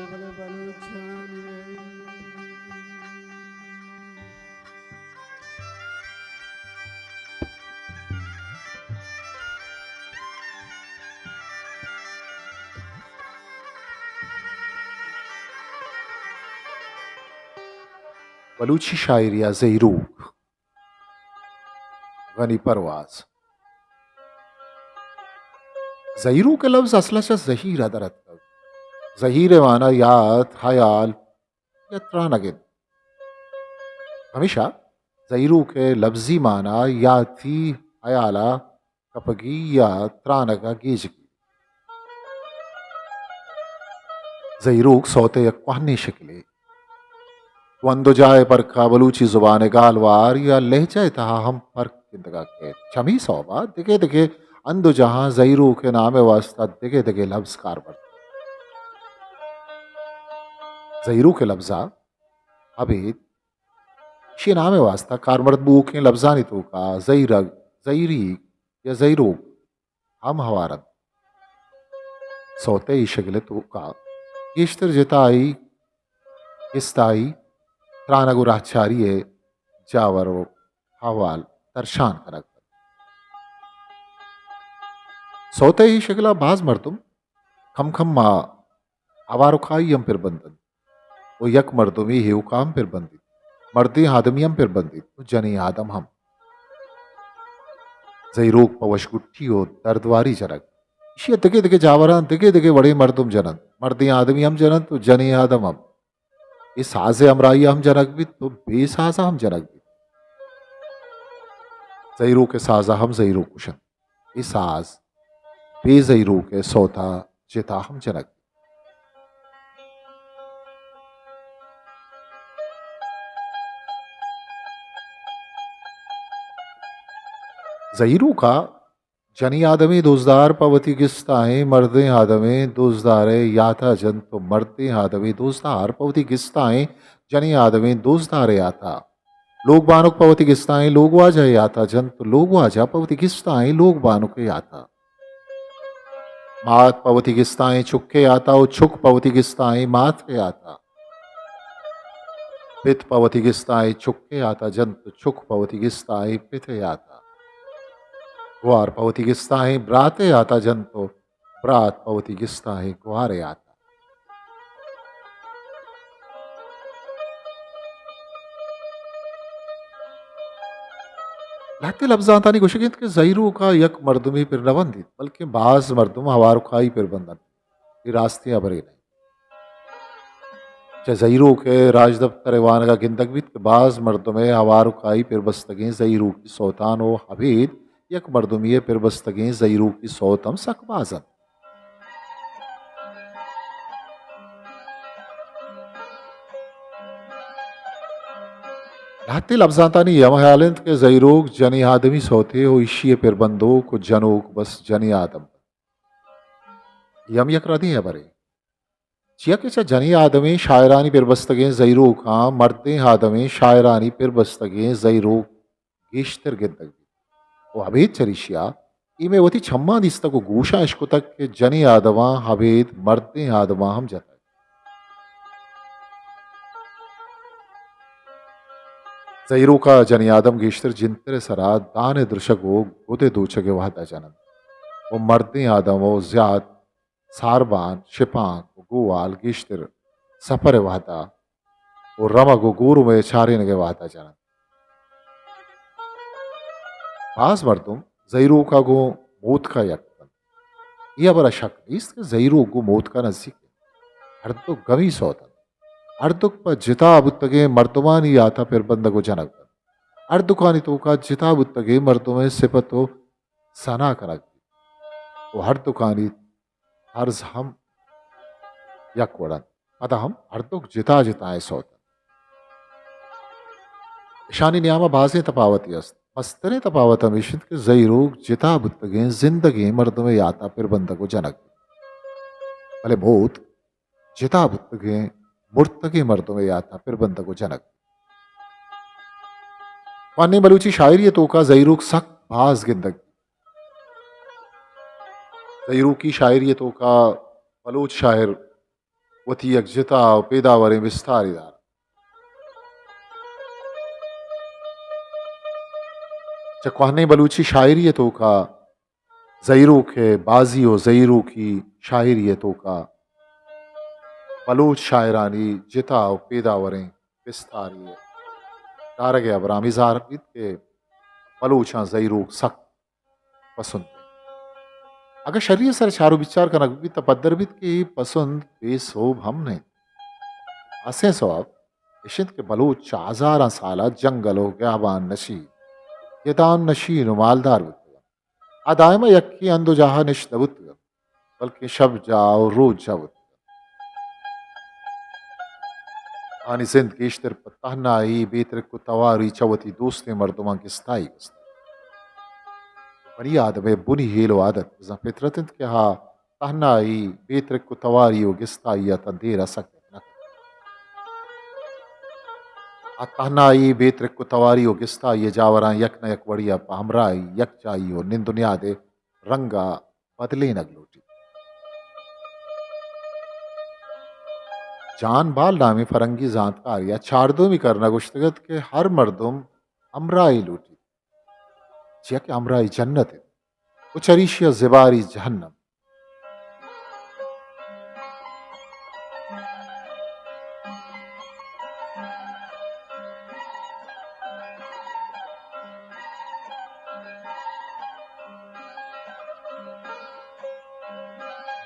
भले बलूचान रे बलूची शायरी या ज़ईरूक गनी परवाज ज़ईरू के लफ्ज़ असलचा ज़हीर दरत ज़हीर माना याद हयाल या त्रानगिन हमेशा ज़ईरू के लफ्ज़ी माना याद थी हयाला कपगी या त्रानगा गीजगी ज़ईरूक सौते यक्वाहनी शक्ले वंदो जाए पर का बलूची ज़ुबान गालवार या लहजा तहा हम पर किंदगा के चमी सौबा दिखे दिखे अंदो जहां ज़ईरू के नाम वास्ता दिखे दिखे लफ्ज़ कारबर ज़ईरू के लफ्ज़ा अबीद शी नाम वास्ता कारमर्द बू के लफ्ज़ानी तो का ज़ईरग ज़ईरी या ज़ईरू हम हवारद सौते शगले तो का यश्तर जिताई इस्ताई त्रानगु राहचारिये जावरो हवाल तरशान करक सौते ही शगला बाज मर्दुम खम खम मा अवारुखाई यम पिर बंदन वो यक मर्दुमी ही काम पिर बंदी मर्दी आदमियम पिर बंदी तो जनी आदम हम ज़ईरूक पवशगुट्ठी हो दर्दवारी जरक इशिया दिगे दिगे जावरान दिगे दिगे बड़े मर्दुम जनन मर्दी आदमी हम जनन तो जनी आदम हम ये साजे अमराई हम जनक भी तो बेसाजा हम जनक भी ज़ईरू के साजा हम ज़ईरू कुशन ये साज बेज़ईरू के सौता जिता हम जनक ज़ईरू का जनी आदमी दोजदार पवती गिस्ताएं मर्दे आदमे दोजदारे याथा जन तो मर्दे आदमी दोजदार पवती गिस्ताएं जनी आदमी दोजदारे याथा लोग बानुक पवती गिस्ताएं लोग वाजा याथा जन तो लोग वाजा पवती गिस्ताएं लोग बानुक याथा मात पवती गिस्ताएं चुक्के आता और छुक पवती गिस्ताएं मात के आता पित पवती गिस्ताएं चुक्के आता जन तो छुक पवती गिस्ताएं पित आता ग्वार पवती गिस्ताएं ब्राते आता जन तो ब्रात पवती गिस्ताएं ग्वारे आता लाते लफ्जातानी गुशगित के ज़ईरू का यक मर्दुमी पिर नवंदित बल्कि बाज मर्दुम हवार खाई पिर बंदन ये रास्ते अबरे नहीं चे ज़ईरू के राज दफ्तर वान का गिंदगवित के बाज मर्दुमे हवार खाई पिर बस्तगें ज़ईरू की सौतान व हबीद यक मर्दुमिये पिर बस्तगें ज़ईरू की सौतम सकबाजन लाते लफ्जातानी यम ह्यालिंत के ज़ईरूक जनी आदमी सोते हो इशिये पिर बंदो को जनोक बस जनी आदम यम यक रदी है बरे चिया के चा जनी आदमी शायरानी पिर बस्तगें ज़ईरूक हाँ मर्दे आदमी शायरानी पिर बस्तगें ज़ईरूक गेश्तर गिंदगी वो हबीद चरिशिया इमे वती छम्मा दिस्ता को गूशा इश्को तक के जनी आदमा हबीद मर्दे आदमा हम जता ज़ईरू का जनी आदम गेश्तर जिंतरे सरा दाने दृशगो गोदे दूचगे वहदा जनन वो मर्दे आदम वो ज्याद सारबान शिपांग गोवाल गेश्तर सफर वहदा वो रमगो गुरु में छारे नगे वहदा जनन बाज मर्दुम ज़ईरू का गो मौत का यकन यह बड़ा शक इसके ज़ईरू गो मौत का नज़दीक हर तो गमी सौतन अर्दुक पर जिता बुत्तगे मर्दुमानी आता फिर बंदगो जनक अर्दुकानी तो का जिता बुत्तगे मर्दुमे सिपतो सना करक वो हर दुकानी अर्ज हम यक वड़न अतः हम अर्दुक जिता जिताए सौतन ईशानी नियामा बाजे तपावती अस्त मस्तरे तपावत हमेशित के ज़ईरूक जिता बुत्तगे जिंदगी मर्दुमे याता फिर बंदगो जनक भले बहुत जिता बुत्तगे मुर्तगे मर्दुमे याता फिर बंदगो जनक वानी बलूची शायरी तो का ज़ईरूक सक बाज गिंदग ज़ईरू की शायरी तो का बलूच शायर वती यकजता पैदावारें विस्तारिदार चकवाने बलूची शायरियतों का ज़ईरों के बाजी व ज़ईरों की शायरियतों का बलूच शायरानी जिता व पैदावारें विस्तारिय दारग अबरामिजार के बलूचा ज़ईरों सख्त पसंद अगर शरीय सर चारो विचार का नकबी तपद्दरबित की पसंद बेसोब हमने असे सवाब इशित के बलूच चाजारा साला जंगलो गयाबान नशी यदान नशी नुमालदार अदायमा यक्की अंदो जहा निश्दबुत बल्कि शब जाओ रोज जावत आनी जिंद केशतर पत्ताहनाई बेतरक को तवारी चवती दोस्ते मर्दमा की स्थाई बनी आदमे बुनी हेलो आदत za fitratin ke ha tahnai betrek ko tawari o gista ya tandera sak a tahnai betrek ko tawari o gista ye jawara yak na yak wadiya pamrai yak chai o nin dunya de ranga बदले नगलोटी जान बाल नामी फरंगी जानकार या चारदो में करना गुश्तगत के हर मर्दुम अमराई लूटी जिया के अमराई जन्नत है उचरीशिया जिबारी जहन्नम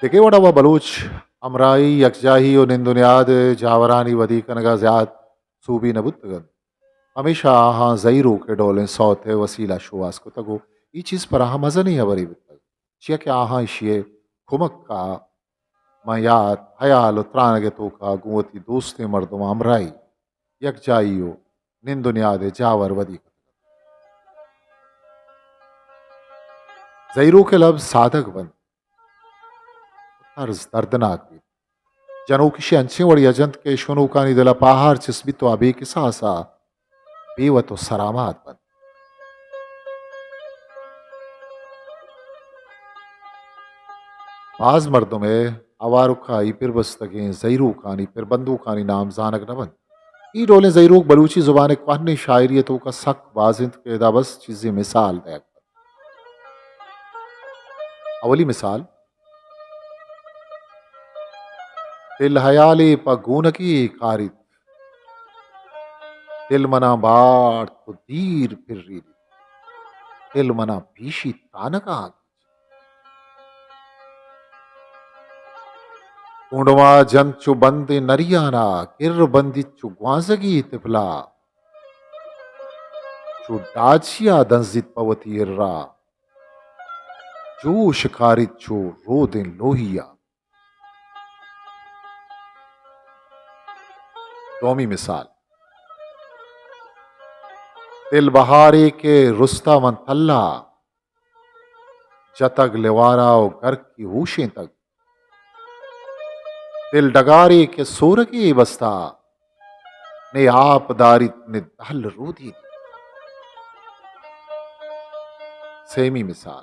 देखे वड़ा व बलूच अमराई यकजाही और निंदुनियाद जावरानी वदी कनगा ज्याद सूबी नबुतगन हमेशा हाँ जईरो के डोले सौते वसीला शुवास को तगो ये चीज पर आहा मजा नहीं हवरी बितग चिया के आहा इशिये खुमक का मयात हयाल त्रानगे तो का गुवती दोस्ते मर्दम अमराई यकजाइयो निंदुनियाद जावर वदी जईरो के लब साधक बन अर्ज दर्दनाक भी जनों की अंचे वड़ी अजंत के शोनों का निदला पहाड़ चिस्बी तो अबे के सासा बेवत व सरामात बन बाज मर्दों में अवारुखाई फिर बस्तगें जईरू खानी फिर बंदू खानी नाम जानक न बन ई डोले जईरूक बलूची जुबान क्वाहनी शायरियतों का सक बाजिंद के दाबस चीजें मिसाल दैक अवली मिसाल दिल हयाले पगून की कारित दिल मना बाट तो दीर फिर री दिल मना भीशी तानका कुंडवा जन चु बंदे नरियाना किर बंदी चु ग्वाजगी तिफला चु डाचिया दंजित पवती इर्रा जो शिकारित चु रोदिन लोहिया दोमी मिसाल दिल बहारे के रुस्ता मन तल्ला जतग लेवारा घर की होशें तक दिल डगारे के सोर की बस्ता ने आप दारित ने दहल रोधी सेमी मिसाल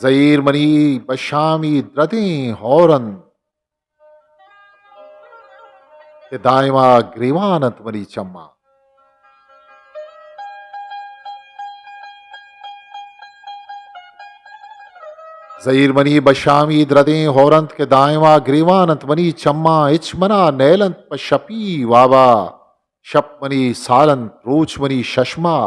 जईर मनी बशामी द्रदे हौरन के दायमा ग्रीवानत मरी चम्मा जईर मनी बशामी द्रदे हौरंत के दायमा ग्रीवानत मनी चम्मा इचमना नैलंत पशपी वाबा शप मनी सालंत रोच मनी शशमा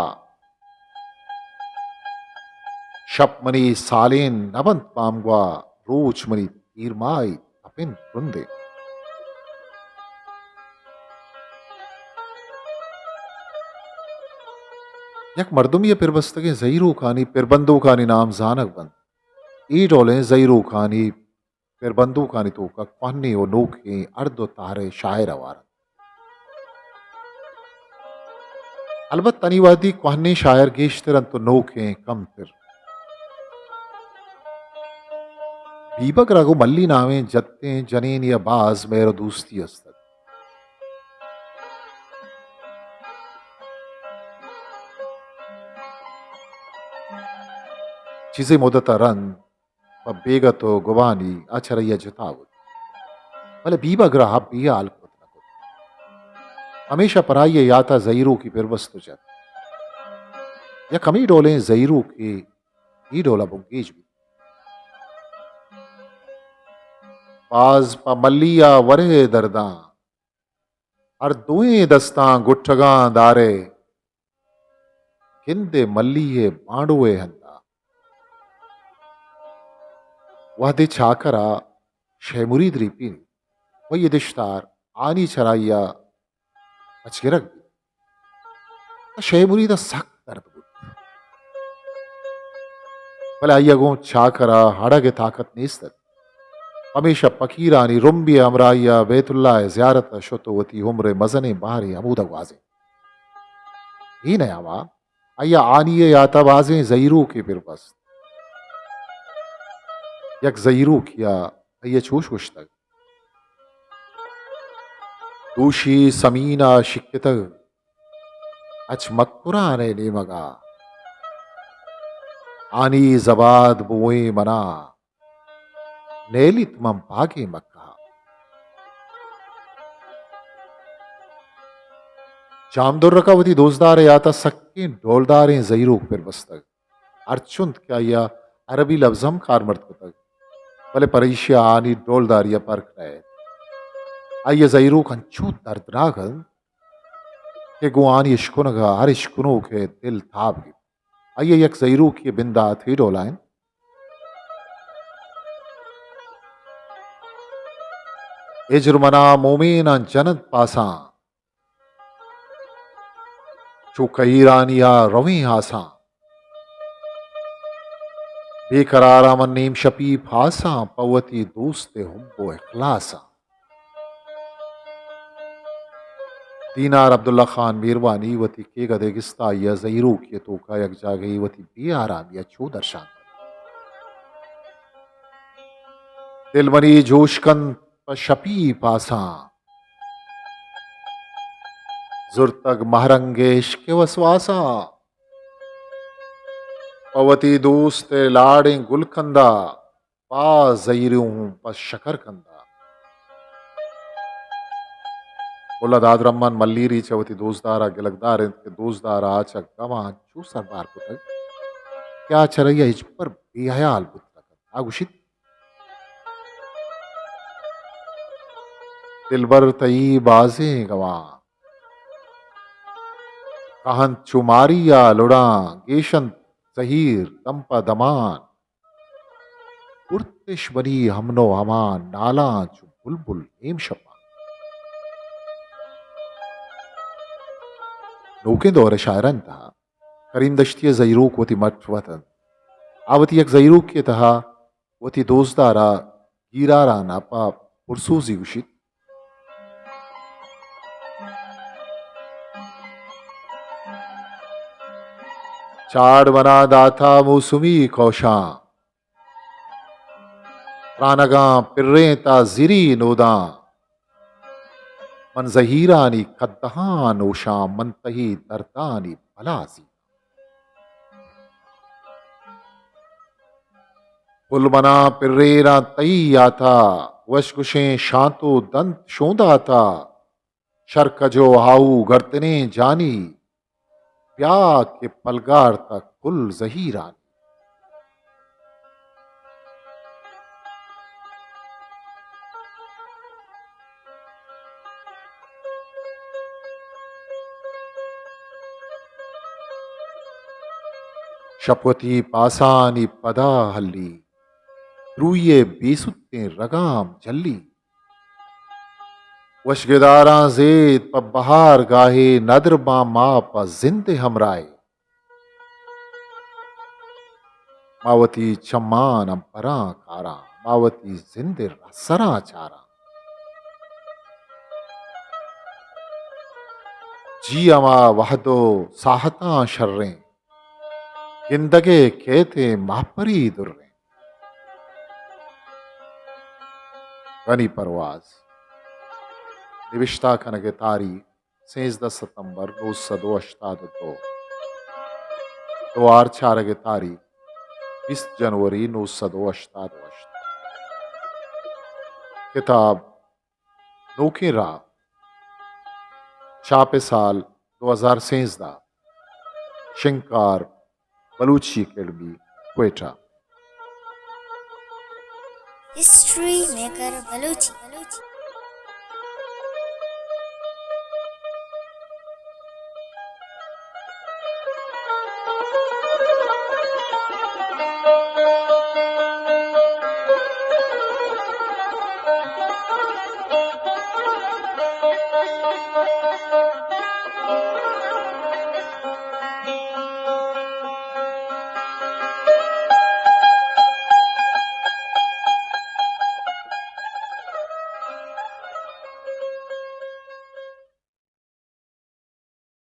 शप मनी सालेन नबंत पामगवा रोच मनी तीरमाई अपिन रुंदे यक मर्दुम ये पिरबस्तगे जईरू खानी पिरबंदू खानी नाम जानक बंद ई डोले जईरू खानी पिरबंदू खानी तो का क्वान्नी ओ नोखे अर्दो तारे शायर अवार अलबत तनीवादी क्वान्नी शायर गेश्तरन तो नोखे कम तिर बीबक रघु मल्ली नामे जत्ते जनेन या बाज मेरो दोस्ती अस्तर चीजें मुदत रन बेगतो गुबानी अचरैया जतावत भले बीबा ग्रह बिया आलकुत हमेशा पराई याता जईरू की पिरवस्तु जत या कमी डोले जईरू की ही डोला बुंगीज भी बाज पा मल्लिया वरे दरदा हर दुए दस्तां गुठगां दारे गिंदे मल्लिये मांडुए हंदा वहदे छाकरा शेमुरीद रीपीन वही दिश्तार आनी चराइया अचगिरक शेमुरीदा सख्त दर्द बुद्ध भले अय्यगो छाकरा हड़गे ताकत नेस्तद हमेशा पकीरानी रुम्बी अमराइया बैतुल्ला ज़ियारत शोतोवती उम्र मजने बारे अमूदा वाजे ही नयावा अय्या आनिये याता बाजे जईरू के बिरबस यक जईरू किया अय्या चोश तक दूशी समीना शिक्कत अच मक्कुराने नेमगा आनी जबाद बुए मना नेलित मम पागे मक्का जामदुर रकावती दोजदार याता सक्के डोलदारें जईरू फिर बस्तक अर्चुंत क्या या अरबी लफ्जम कार मर्द तक भले परेशिया आनी डोलदारिया परख रहे आइए जईरू कंचू दर्दनागन के गुआनी इश्कुनगा हर इश्कुनो के दिल थाप गी आइए यक जईरू की बिंदा थी डोलाइन इजरमना मोमेना जनत पासा चो कईरानिया रवी हासा बेकरारा मन नीम शपी फासा पवती दोस्ते हुब्बो इखलासा दीनार अब्दुल्ला खान मीरवानी वती के गदेगिस्ता या जईरू की तो का यक जागई वती बे आराम या चो दर्शान दिलमनी जोशकन शपी पासा जुर्तग महरंगेश के वसवासा पवती दोस्त लाड़े गुलकंदा पा जईरू पस शकर कंदा बोला दादरम्मन मल्लीरी चवती दोजदारा गिलकदार के दोजदारा आचक गवा चू सरदार पुतक क्या चरैया इज पर बेहयाल पुतक आगुशित दिलबर तई बाजे गवा कहन चुमारिया लुड़ा गेशन जहीर दंपा दमान उर्तिश बनी हमनो हमान नाला चु बुलबुल एम शपा नौके दौर शायरन था करीम दश्ती जईरूक वती मठवतन आवती यक जईरूक के तहा वती दोजदारा गिरारा नापा पुरसूजी गुशित चाड़ बना दाथा मौसुमी कौशा प्रानगा पिर्रे ता जिरी नोदा मन जहीरानी कद्दहा नोशा मनतही दरदानी भलासी पुलमना पिर्रेरा तई आता वशकुशे शांतो दंत शोंदा था शर्क जो हाउ गर्तने जानी प्या के पलगार तक कुल जहीरानी शपवती पासानी पदा हल्ली रूये बेसुत्ते रगाम जल्ली वशगदारा जेद प बहार गाहे नदर बा मा प जिंदे हमराए मावती चम्मान अंपरा कारा मावती जिंदे सरा चारा जी अमा वहदो साहता शर्रे गिंदगे कहते मापरी दुर्रे गनी परवाज निविष्टा कनगे तारीख 16 सितंबर 1982 दो आर चारगे तारीख 20 जनवरी 1982 किताब नोखे राह छापे साल 2016 शिंकार Balochi academy Quetta history maker Balochi